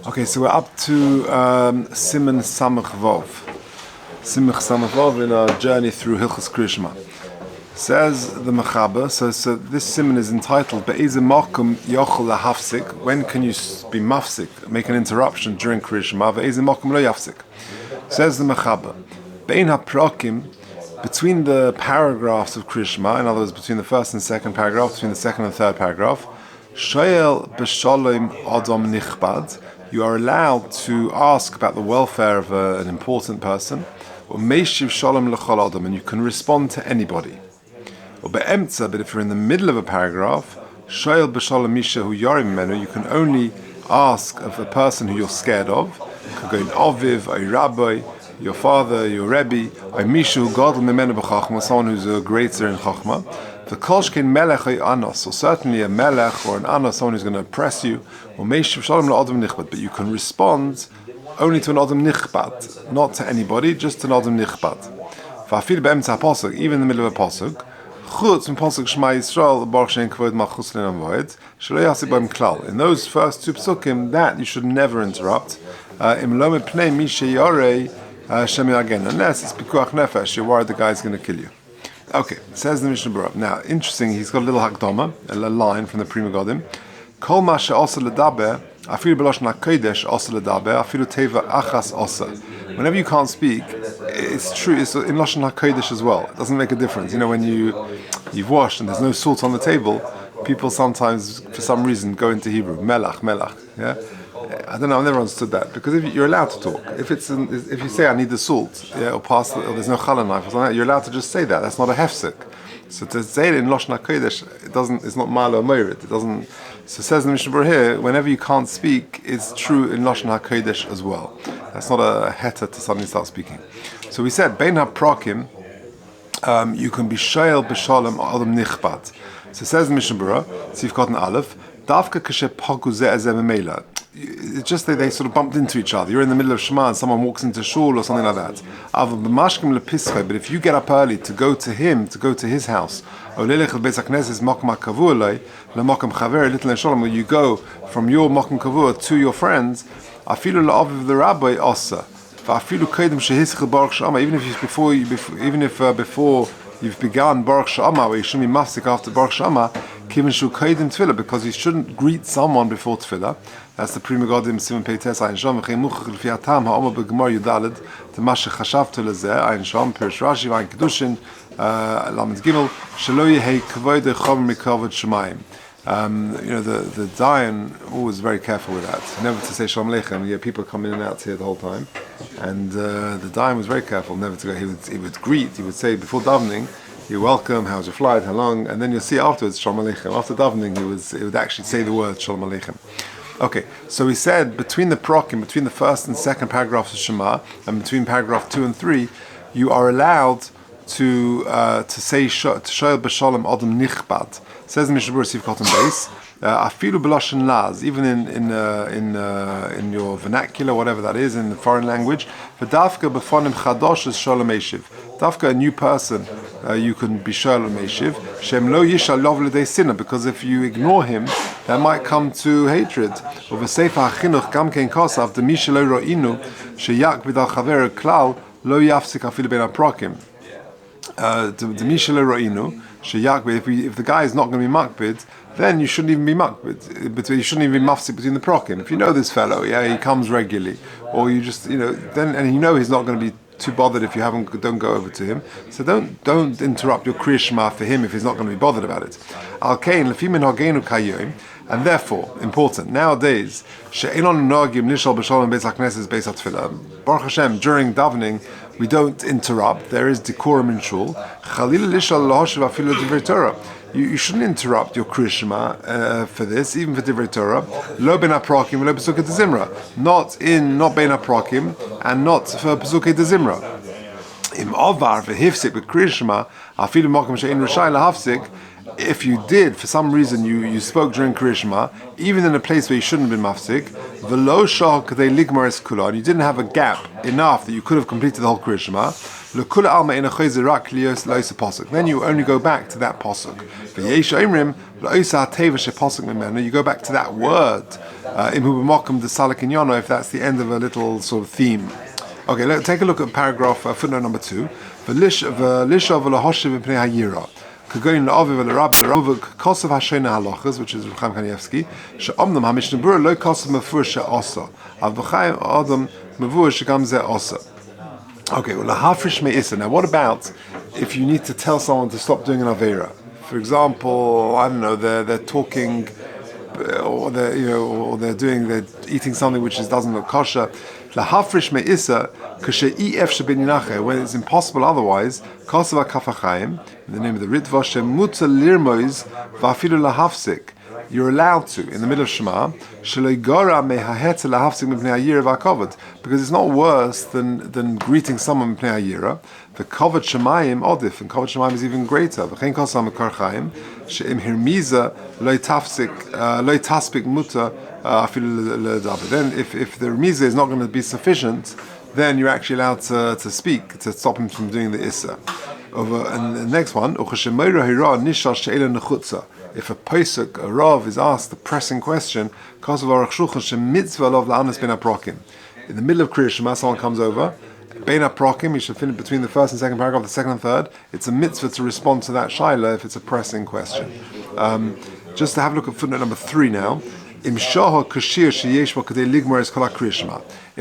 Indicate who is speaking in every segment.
Speaker 1: Okay, so we're up to Siman Samach Vov. Simach Samach Vov in our journey through Hilchos Krias Shema. Says the Mechaber, so this Siman is entitled Be'eze Makom Yochel Lahafsik. When can you be mafsik, make an interruption during Krias Shema? Be'eze Makom Lo Yafsik. Says the Mechaber, Be'in HaPrakim, between the paragraphs of Krias Shema, in other words, between the first and second paragraph, between the second and third paragraph, Shoyel B'Shalom Adam Nichbad, you are allowed to ask about the welfare of an important person, or Meishiv Shalom L'chol Adam, and you can respond to anybody. Or Be'emtza, but if you're in the middle of a paragraph, Shoyel B'Shalom Misha Hu Yorim Menu, you can only ask of a person who you're scared of. Could go in Aviv, a Rabbi, your father, your Rabbi, a Mishu Gadol Memenu B'Chachma, someone who's a greater in Chachma. The Kolshkin Melech or Anos, or certainly a Melech or an Anos, someone who's going to oppress you, or Meishiv Shalom L'Adam Nichbad, but you can respond only to an Adam Nichbad, not to anybody, just to an Adam Nichbad. V'afil be'emtza pasuk, even in the middle of a pasuk, Chutz from pasuk Shema Yisrael Baruch Shein Kavod Malchus Le'olam Va'ed, Shelo Yasik B'hem Klal. In those first two psukim, that you should never interrupt. Im lo mipnei mi sheyarei Shema again, unless it's pikuach nefesh, you're worried the guy's going to kill you. Okay, says the Mishnah Berurah. Now, interesting, he's got a little hakdama, a line from the Prima Godim. Kol ma she'osa ledaber, afilu b'lashon hakodesh osa ledaber, afilu teva achas osa. Whenever you can't speak, it's true, it's in lashon hakodesh as well. It doesn't make a difference. You know, when you've washed and there's no salt on the table, people sometimes, for some reason, go into Hebrew, melach, yeah? I don't know, I've never understood that, because if you're allowed to talk, if you say I need the salt, yeah, or or there's no challah knife or something like that, you're allowed to just say that. That's not a hefsek. So to say it in Lashon HaKodesh, it's not malo moirit. It doesn't. So says the Mishnah Berurah here, whenever you can't speak, it's true in Lashon HaKodesh as well. That's not a heta to suddenly start speaking. So we said bein haprakim, you can be shoyel b'shalom adam nichbad. So says the Mishnah Berurah, so you've got an aleph, dafka kashe pagu ze memela. It's just that they sort of bumped into each other. You're in the middle of Shema and someone walks into shul or something like that. But if you get up early to go to him, to go to his house, or you go from your makom kavua to your friends, even if before you've begun Baruch Shama, where you shouldn't be mafsik after Baruch Shama, because you shouldn't greet someone before tefillah. That's the Prima Godim Simon Peites Ayin Shom V'chei Muchach L'fi Hatam Ha'omah B'Gemar Yudalid T'ma Shechashavtu Lezeh Ayin Shom Pirish Rashi V'Ayin Kedushin Lamed Gimel Shelo Yehei Kavod Echom Mikavod Shemayim. You know, the Dayan always very careful with that, never to say Shalom Aleichem. Yeah, people come in and out here the whole time, and the Dayan was very careful never to go. He would greet. He would say before davening, "You're welcome. How's your flight? How long?" And then you'll see afterwards Shalom Aleichem. After davening, he would actually say the word Shalom Aleichem. Okay, so we said between the prokim, between the first and second paragraphs of Shema, and between paragraph 2 and 3, you are allowed to say Shoyel B'Shalom Adam Nichbad. Says the Mishnah Berurah Sif Cotton Base, Afilu B'Lashon Laz, even in your vernacular, whatever that is, in the foreign language. V'dafka b'fonim chadosh is Shalom Eshiv. Dafka, a new person, you can be Shalom Eshiv. Shem lo yishal lov l'dei sinna, because if you ignore him, that might come to hatred. Or v'sefer hachinuch gam kein kosav d'misha lo ro'inu sheyak b'dal chaver klal lo yafsik afilu ben haprakim. D'misha lo ro'inu sheyak, if the guy is not going to be makbid, then you shouldn't even be makbid. You shouldn't even be mafsik between the prokim. If you know this fellow, yeah, he comes regularly, or you just, then, and you know he's not going to be too bothered if you don't go over to him. So don't interrupt your Krias Shema for him if he's not going to be bothered about it. Al-Kain, lefimin hagenu kayoim, and therefore, important, nowadays, she'elon nogim nishal b'shalom beis hakneses beis hatfilah. Baruch Hashem, during davening, we don't interrupt. There is decorum in shul. Chalil lishal lahoshev afilu divrei Torah. You shouldn't interrupt your Krias Shema for this, even for divrei Torah. Lo ben haprakim, lo pesukei dezimra. Not ben haprakim, and not for pesukei dezimra. Im avar v'hifsik with Krias Shema, afilu makom she'ein rishai lahafsik. if you did, for some reason, you spoke during Krias Shema, even in a place where you shouldn't have been mafsik, v'lo shah kadei ligmar es kula, and you didn't have a gap enough that you could have completed the whole Krias Shema, l'kula alma ina choyze rak lios loisa posuk. Then you only go back to that posuk. V'yesh oimrim loisa hateva she posuk memenu. You go back to that word. Imhu b'mokum desalik inyono, if that's the end of a little sort of theme. Okay, let's take a look at paragraph footnote number 2. V'lisha v'lahoshiv v'pnei hayira. Kagoin la'aviv v'l'rabbi kosav hashena halachas, which is Chaim Kanievsky. She'omnam ha'mishnah berurah lo kosav mefur she'osa. Av b'chaim adam mevur she'gam zeh osa. Okay, well, lahafrish me'isa. Now, what about if you need to tell someone to stop doing an avera? For example, I don't know, they're talking, or they're eating something which doesn't look kosher. Lahafrish me'isa kashe'i ef she'beninache, when it's impossible otherwise. Kosav ha'kafachayim, in the name of the Ritva, she'muta lirmoiz va'afilu lahafsik. You're allowed to, in the middle of Shema, because it's not worse than greeting someone mipnei hayira. The kavod shemayim odif, and kavod shemayim is even greater. V'chein kosam karchaim she'im hirmiza lo taspik muta afilu ledaber. Then, if the remiza is not going to be sufficient, then you're actually allowed to speak to stop him from doing the issa. And the next one, if a posuk, a rav, is asked the pressing question, in the middle of Krias Shema, someone comes over, bein haprokim, you should finish between the first and second paragraph, the second and third. It's a mitzvah to respond to that shaila if it's a pressing question. Just to have a look at footnote number 3 now. If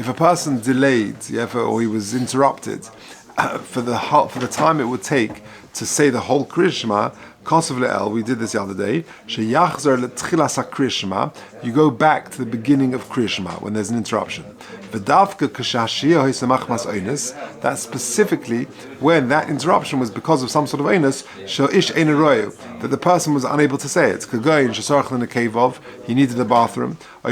Speaker 1: a person delayed, or he was interrupted, for the time it would take to say the whole Krias Shema, we did this the other day. You go back to the beginning of Krias Shema when there's an interruption. That's specifically when that interruption was because of some sort of onus, that the person was unable to say it. He needed a bathroom. There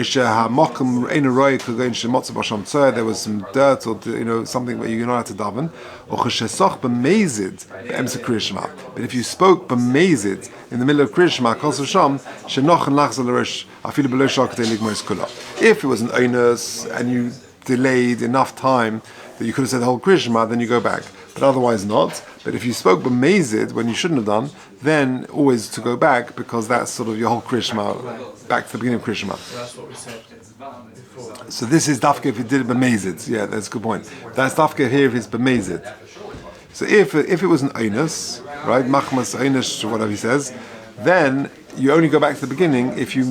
Speaker 1: was some dirt or something that you're not allowed to daven. But if you spoke b'mezid in the middle of Krias Shema, if it was an onus and you delayed enough time that you could have said the whole Krias Shema, then you go back. But otherwise not. But if you spoke b'mezid when you shouldn't have done, then always to go back, because that's sort of your whole Krias Shema, back to the beginning of Krias Shema.
Speaker 2: That's what we said before.
Speaker 1: So this is dafka if you did it b'mezid. Yeah, that's a good point. That's dafka here if it's b'mezid. So if it was an onus, right, machmas onus, whatever he says, then you only go back to the beginning if you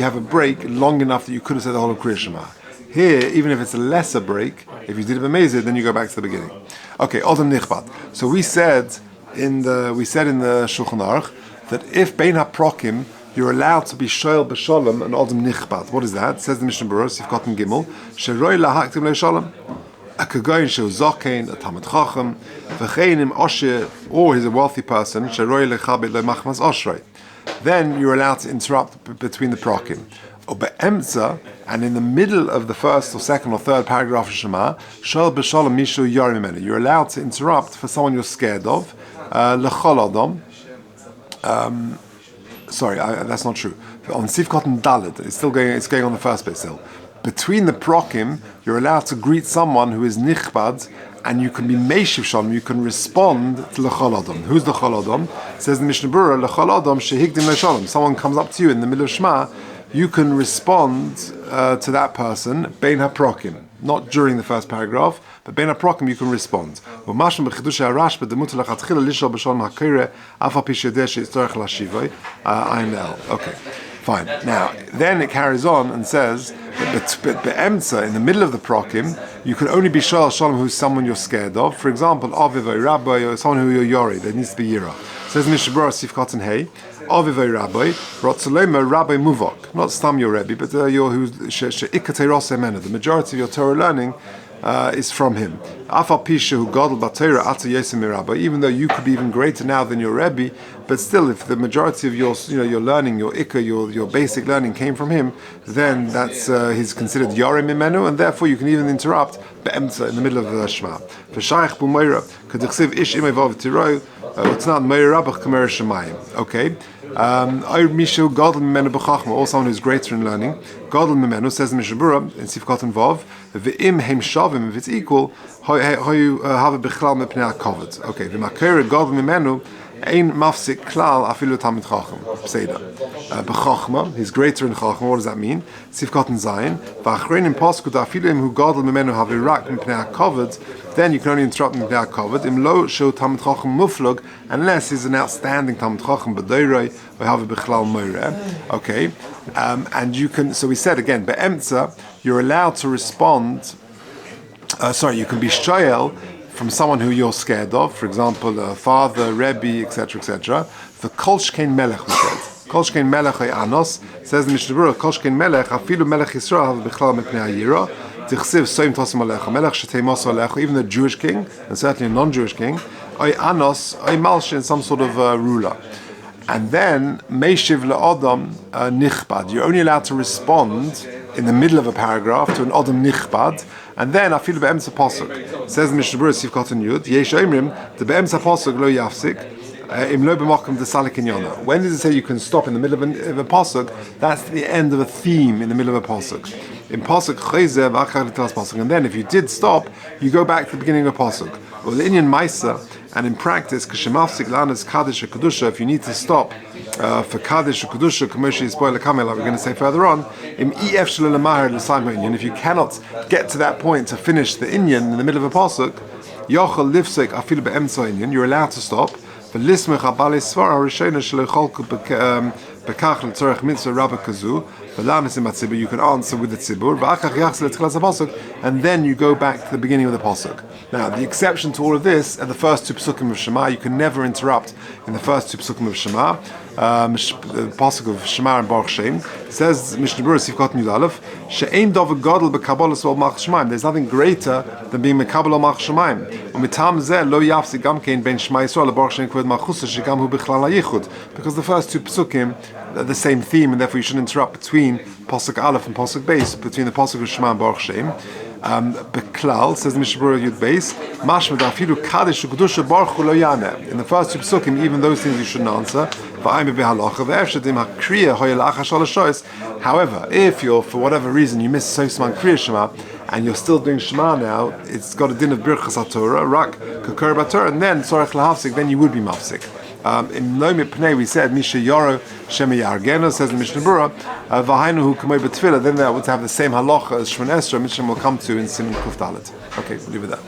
Speaker 1: have a break long enough that you could have said the whole of Krias Shema. Here, even if it's a lesser break, if you did it b'mezid, then you go back to the beginning. Okay, Odom Nichbad. So we said in the Shulchan Aruch that if bein haprokim, you're allowed to be shoyel b'shalom and Odom Nichbad. What is that? It says the Mishnah Berurah, Sif Kotten Gimel, Sheroi lahaktim le'shalom. A kagoyin shehu zokein, a tamid chacham, v'cheinim oshe, or he's a wealthy person, Sheroi lechabit le'machmas oshrei. Then you're allowed to interrupt between the prokim. Or be'emtza, and in the middle of the first or second or third paragraph of Shema, shol b'shalom mishu yarim mimenu. You're allowed to interrupt for someone you're scared of. L'chol adam. Sorry, that's not true. On Sivkot and Dalet, it's going on the first bit still. Between the prokim, you're allowed to greet someone who is nichbad, and you can be meishiv shalom, you can respond to l'chol adam. Who's l'chol adam? It says in the Mishnah Berurah, l'chol adam shehigdim le'shalom. Someone comes up to you in the middle of Shema, you can respond to that person, bein haprokim. Not during the first paragraph, but bein haprokim you can respond. Okay, fine. Now, then it carries on and says, but be'emtza, in the middle of the prokim, you can only be shoel shalom who's someone you're scared of. For example, aviv or rabbi, or someone who you're yori. There needs to be yira. Says Mishnah Berurah Sif Kotten Hey, aviv or rabbi, rotzolema rabbi muvok. Not stam your Rebbe, but you're who's she'ikatei rosei mena. The majority of your Torah learning is from him. Afal pisha who gadol b'Torah ata yosem rabbi. Even though you could be even greater now than your Rebbe, but still, if the majority of your learning, your ikka, your basic learning came from him, then that's he's considered yarim mimenu, and therefore you can even interrupt be'emtza in the middle of the Shema. V'shayich b'meira k'dichsiv ish imay vav tiroi utznat meira rabach kamer shemayim. Okay. Mishu Gadol Mimenu B'Chachma, or someone who's greater in learning. Gadol Mimenu, says the Mishabura in Sifkat and Vav, V'im Heim Shavim, if it's equal, how you have a Bichlal Mepnei HaKavod. Okay, V'makere Gadol Mimenu, Ein Mafsik Klal Afilu Tamid Chacham. Pseida. B'Chachma, he's greater in Chachma, what does that mean? Sifkat and Zayin, V'achrein in Paskud Afilu Im Hu Gadol Mimenu have Irak Mepnei HaKavod, then you can only interrupt him without covered. Im lo show Talmid Chacham muflug, unless he's an outstanding Talmid Chacham, b'doiroi or have a bichlal moireh. Okay, and you can. So we said again, be'emtza, you're allowed to respond. You can be shoyel from someone who you're scared of, for example, a father, Rabbi, etc., etc. The kol shkein melech, we said. Kol shkein melech ay anos, says the Mishnah Berurah, kol shkein melech afilu melech Yisrael have a bichlal mepnei hayira. Even the Jewish king, and certainly a non-Jewish king, ay anos, ay malshin, some sort of ruler. And then, meishiv le'odam nichbad. You're only allowed to respond in the middle of a paragraph to an odam nichbad, and then afilu be'emtza pasuk. Says the Mishnah Berurah, Sifkat and Yud, yesh omrim, the be'emtza pasuk lo yafsik, when does it say you can stop in the middle of a pasuk? That's the end of a theme in the middle of a pasuk. In pasuk chayzev pasuk, and then if you did stop, you go back to the beginning of a pasuk. Or the Indian Maisa, and in practice, k'shemafsik lanas kaddish or kedusha, if you need to stop for kaddish or kedusha, commercially spoiler kamel, like we're going to say further on, im ef shlelamahar l'sayma Indian. If you cannot get to that point to finish the Indian in the middle of a pasuk, yochel lifsek afilu be'emtza Indian, you're allowed to stop. You can answer with the tzibur, and then you go back to the beginning of the pasuk. Now, the exception to all of this are the first two psukim of Shema. You can never interrupt in the first two psukim of Shema. The pasuk of Shema and Baruch Shem says Mishnah Berurah Sifkat Yud Aleph, she'ein davar gadol b'kabbalas ol malchus Shemaim. There's nothing greater than being mekabel ol malchus Shemaim. U'mitam zeh lo yafsik gam kein ben Shema Yisrael Baruch Shem kvod malchus shegam hu bichlal hayichud. Because the first two psukim are the same theme, and therefore you shouldn't interrupt between pasuk Aleph and pasuk Beis, between the pasuk of Shema and Baruch Shem. Beklal says Mishnah Berurah Yud Beis, mashmad afilu kaddish u'kedusha baruch hu lo yaneh. In the first two psukim, even those things you shouldn't answer. However, if you're, for whatever reason, you miss Sosman Krias Shema, and you're still doing Shema now, it's got a din of Birchas HaTorah, Rak, Golker HaTorah, and then Sorech Lahafsik, then you would be Mafsik. In Lo Mipnei, we said, Misha Yoro Shema Yargeno, says the Mishnah Berurah, V'hainu hu kamei b'tfilah, then that would have the same halacha as Shemon Esrei, which we'll come to in Siman Kuf Dalet. Okay, we'll leave it there.